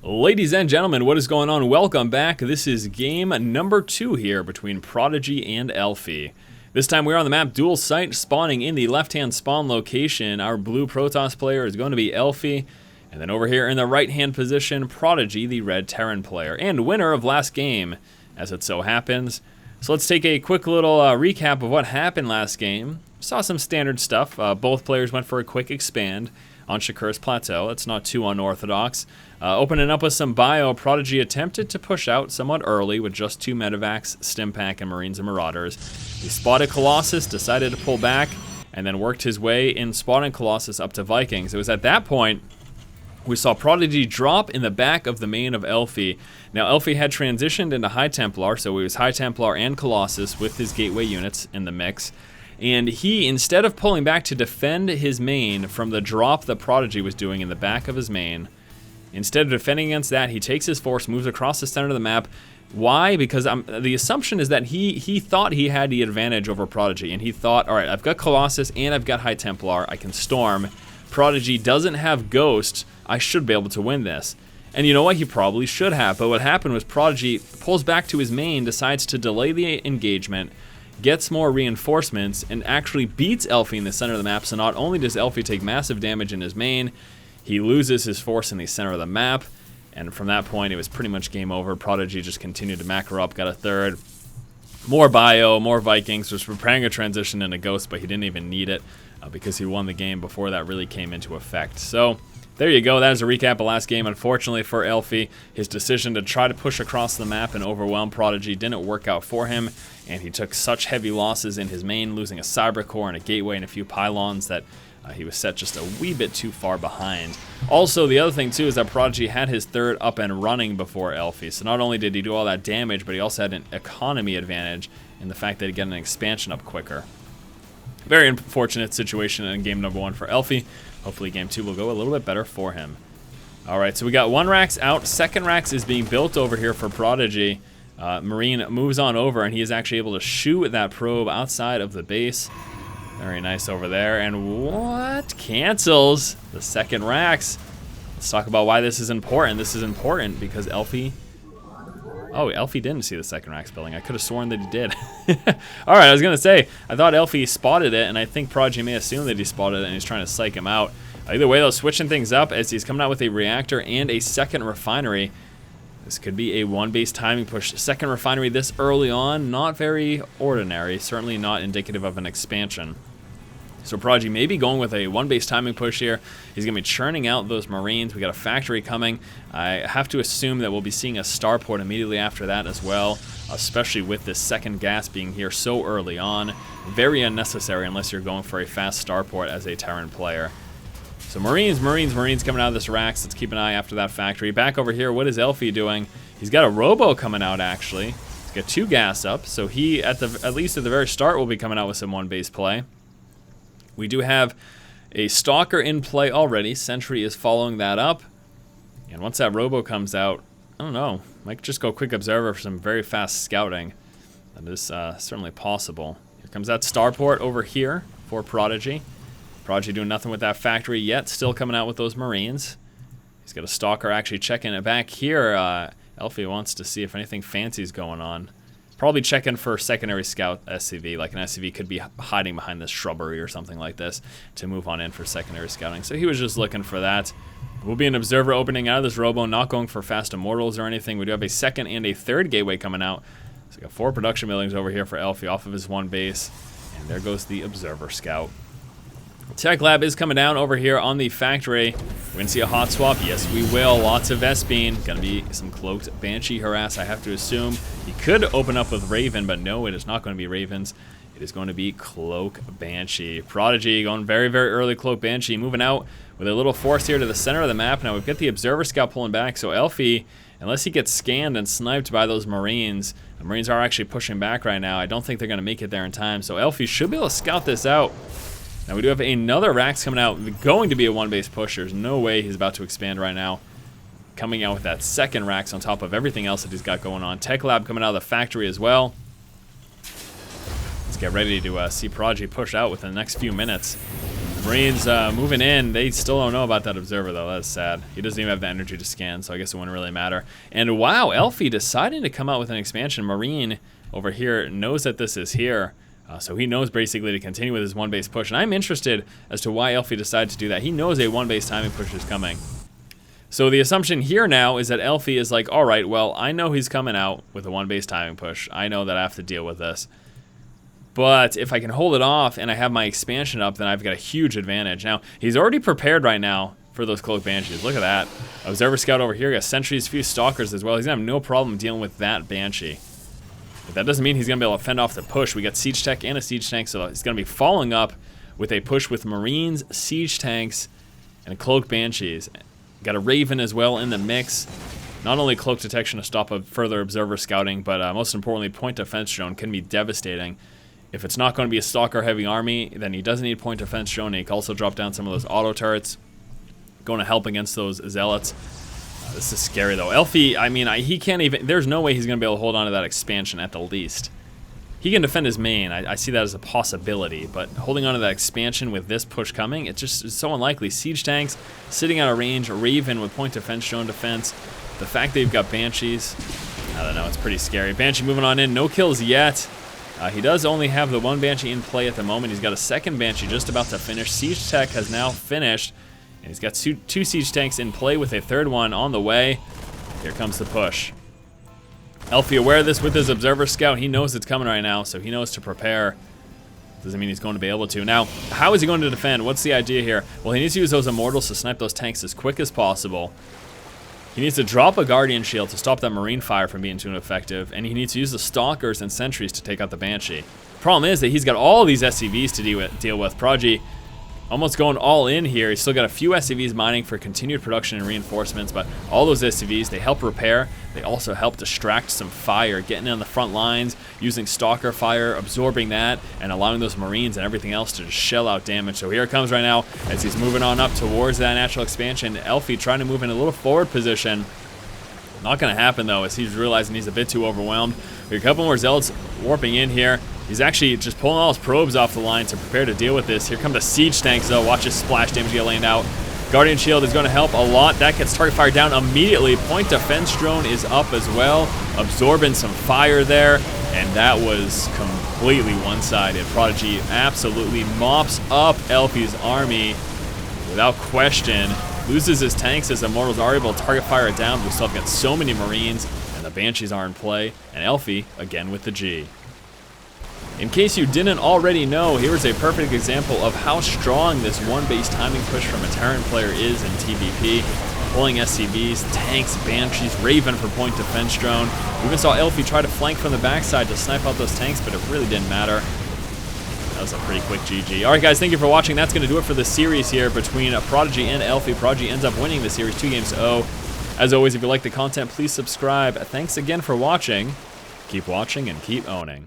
Ladies and gentlemen, what is going on? Welcome back. This is game number 2 here between ProdiGY and Elfi. This time we're on the map Dual Site, spawning in the left-hand spawn location. Our blue Protoss player is going to be Elfi. And then over here in the right-hand position, ProdiGY, the red Terran player, and winner of last game, as it so happens. So let's take a quick little recap of what happened last game. Saw some standard stuff. Both players went for a quick expand on Shakur's Plateau. It's not too unorthodox. Opening up with some bio, ProdiGY attempted to push out somewhat early with just 2 medevacs, Stimpak, and Marines and Marauders. He spotted Colossus, decided to pull back, and then worked his way in spotting Colossus up to Vikings. It was at that point we saw ProdiGY drop in the back of the main of Elfi. Now Elfi had transitioned into High Templar, so he was High Templar and Colossus with his gateway units in the mix. And he, instead of pulling back to defend his main from the drop that ProdiGY was doing in the back of his main, instead of defending against that, he takes his force, moves across the center of the map. Why? Because the assumption is that he thought he had the advantage over ProdiGY, and he thought, all right, I've got Colossus and I've got High Templar, I can storm. ProdiGY doesn't have Ghost, I should be able to win this. And you know what? He probably should have, but what happened was ProdiGY pulls back to his main, decides to delay the engagement, gets more reinforcements, and actually beats Elfi in the center of the map. So not only does Elfi take massive damage in his main, he loses his force in the center of the map, and from that point it was pretty much game over. ProdiGY just continued to macro up, got a third. More bio, more Vikings, was preparing a transition into Ghost, but he didn't even need it because he won the game before that really came into effect. So there you go, that is a recap of last game. Unfortunately for Elfi, his decision to try to push across the map and overwhelm ProdiGY didn't work out for him, and he took such heavy losses in his main, losing a Cyber Core and a Gateway and a few pylons, that he was set just a wee bit too far behind. Also, the other thing too is that ProdiGY had his third up and running before Elfi, so not only did he do all that damage, but he also had an economy advantage in the fact that he'd get an expansion up quicker. Very unfortunate situation in game number 1 for Elfi. Hopefully game 2 will go a little bit better for him. Alright, so we got 1 Rax out. 2nd Rax is being built over here for ProdiGY. Marine moves on over, and he is actually able to shoot that probe outside of the base. Very nice over there. And what? Cancels the 2nd Rax. Let's talk about why this is important. This is important because Elfi... Oh, Elfi didn't see the 2nd Rax building. I could have sworn that he did. Alright, I was going to say, I thought Elfi spotted it, and I think ProdiGY may assume that he spotted it and he's trying to psych him out. Either way, though, switching things up as he's coming out with a reactor and a 2nd refinery. This could be a 1-base timing push. 2nd refinery this early on, not very ordinary. Certainly not indicative of an expansion. So ProdiGY may be going with a 1-base timing push here. He's going to be churning out those Marines. We got a factory coming. I have to assume that we'll be seeing a starport immediately after that as well, especially with this 2nd gas being here so early on. Very unnecessary unless you're going for a fast starport as a Terran player. So Marines coming out of this Rax. Let's keep an eye after that factory. Back over here, what is Elfi doing? He's got a Robo coming out, actually. He's got 2 gas up, so he, at least at the very start, will be coming out with some 1-base play. We do have a Stalker in play already. Sentry is following that up. And once that Robo comes out, I don't know, might just go Quick Observer for some very fast scouting. That is certainly possible. Here comes that starport over here for ProdiGY. ProdiGY doing nothing with that factory yet, still coming out with those Marines. He's got a Stalker actually checking it back here. Elfi wants to see if anything fancy is going on. Probably checking for secondary scout SCV, like an SCV could be hiding behind this shrubbery or something like this to move on in for secondary scouting. So he was just looking for that. Will be an observer opening out of this Robo, not going for fast immortals or anything. We do have a 2nd and a 3rd gateway coming out. So we got 4 production buildings over here for Elfi off of his 1 base. And there goes the observer scout. Tech Lab is coming down over here on the factory. We're going to see a hot swap. Yes, we will. Lots of Vespene. Going to be some cloaked Banshee harass, I have to assume. He could open up with Raven, but no, it is not going to be Ravens. It is going to be Cloak Banshee. ProdiGY going very, very early Cloak Banshee. Moving out with a little force here to the center of the map. Now we've got the Observer Scout pulling back, so Elfi, unless he gets scanned and sniped by those Marines, the Marines are actually pushing back right now. I don't think they're going to make it there in time, so Elfi should be able to scout this out. Now we do have another Rax coming out, going to be a 1-base push. There's no way he's about to expand right now. Coming out with that 2nd Rax on top of everything else that he's got going on. Tech Lab coming out of the factory as well. Let's get ready to see ProdiGY push out within the next few minutes. Marines moving in. They still don't know about that observer, though. That's sad. He doesn't even have the energy to scan, so I guess it wouldn't really matter. And wow, Elfi deciding to come out with an expansion. Marine over here knows that this is here. So he knows basically to continue with his one base push. And I'm interested as to why Elfi decided to do that. He knows a one base timing push is coming. So the assumption here now is that Elfi is like, all right, well, I know he's coming out with a one base timing push. I know that I have to deal with this. But if I can hold it off and I have my expansion up, then I've got a huge advantage. Now, he's already prepared right now for those Cloak Banshees. Look at that. Observer Scout over here. Got Sentries, a few Stalkers as well. He's going to have no problem dealing with that Banshee. But that doesn't mean he's going to be able to fend off the push. We got Siege Tech and a Siege Tank, so he's going to be following up with a push with Marines, Siege Tanks, and Cloak Banshees. Got a Raven as well in the mix. Not only Cloak Detection to stop a further Observer Scouting, but most importantly, Point Defense Drone can be devastating. If it's not going to be a Stalker-heavy army, then he doesn't need Point Defense Drone. He can also drop down some of those auto turrets. Going to help against those Zealots. This is scary, though. Elfi, I mean, he can't even... There's no way he's going to be able to hold on to that expansion at the least. He can defend his main. I see that as a possibility, but holding on to that expansion with this push coming, it's so unlikely. Siege Tanks sitting out of range, Raven with Point Defense Drone defense. The fact that you've got Banshees, I don't know, it's pretty scary. Banshee moving on in, no kills yet. He does only have the one Banshee in play at the moment. He's got a second Banshee just about to finish. Siege Tech has now finished. And he's got two Siege Tanks in play with a third one on the way. Here comes the push. Elfi aware of this with his Observer Scout. He knows it's coming right now, so he knows to prepare. Doesn't mean he's going to be able to. Now, how is he going to defend? What's the idea here? Well, he needs to use those Immortals to snipe those tanks as quick as possible. He needs to drop a Guardian Shield to stop that Marine fire from being too effective, and he needs to use the Stalkers and Sentries to take out the Banshee. Problem is that he's got all these SCVs to deal with. ProdiGY almost going all in here. He's still got a few SCVs mining for continued production and reinforcements, but all those SCVs, they help repair. They also help distract some fire, getting on the front lines, using Stalker fire, absorbing that, and allowing those Marines and everything else to just shell out damage. So here it comes right now as he's moving on up towards that natural expansion. Elfi trying to move in a little forward position. Not going to happen, though, as he's realizing he's a bit too overwhelmed. We have a couple more Zealots warping in here. He's actually just pulling all his probes off the line to prepare to deal with this. Here come the Siege Tanks, though. Watch his splash damage get laid out. Guardian Shield is going to help a lot. That gets target fire down immediately. Point Defense Drone is up as well, absorbing some fire there. And that was completely one-sided. ProdiGY absolutely mops up Elfi's army without question. Loses his tanks as Immortals are able to target fire it down. We still have got so many Marines, and the Banshees are in play. And Elfi, again with the G. In case you didn't already know, here's a perfect example of how strong this one-base timing push from a Terran player is in TVP. Pulling SCVs, tanks, Banshees, Raven for Point Defense Drone. We even saw Elfi try to flank from the backside to snipe out those tanks, but it really didn't matter. That was a pretty quick GG. Alright guys, thank you for watching. That's going to do it for the series here between ProdiGY and Elfi. ProdiGY ends up winning the series 2-0. As always, if you like the content, please subscribe. Thanks again for watching. Keep watching and keep owning.